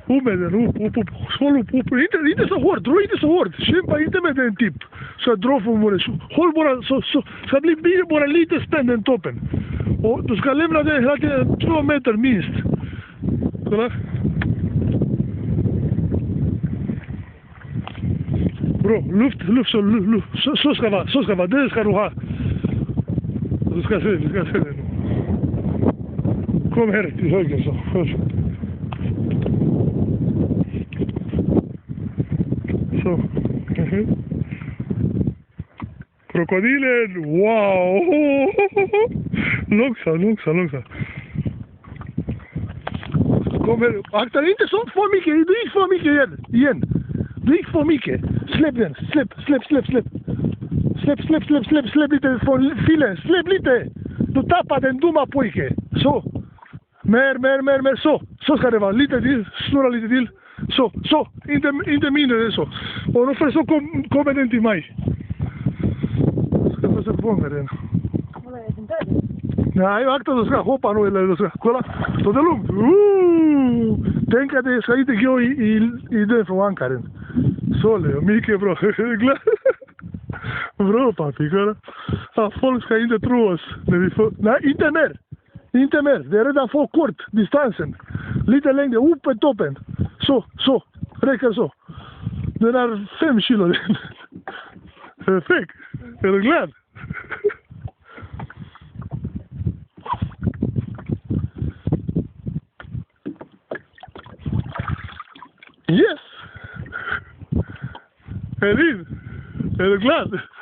Umeden, up, sol up, inte så hårt, dra inte så hårt, kämpa inte med den typ. Så att dra från våren, håll bara, så ska bli bara lite spänd den toppen. Och du ska lämna den hela tiden 2 meter minst. Kolla. Bra, luft, så ska vara, det ska du ha. Du ska se det. Kom här till höger så. Så. Krokodilen, wow! Långsamt. Kom här, akta inte så för mycket, du gick för mycket igen. Du gick för mycket. Släpp den, släpp lite från filen, släpp lite. Du tappar den dumma pojke. Så. Mer, så ska det vara. Lite till, snurra lite till. Så, inte mindre än så. Och ungefär så kommer den till mig. Ska jag försöka fånga den. Nej, akta, du ska hoppa nu eller du ska, kolla. Så det är lugnt. Tänk att det ska inte gå i den från ankaren. Så Leo, mycket bra. Bra papi, kolla. Ja, folk ska inte tro oss när vi får... Nej, inte mer. Det är redan för kort, distansen. Lite längre, uppe toppen. Så. Räcker så. Den är 5 kilo. Perfekt. Är du glad? Yes! Är du glad?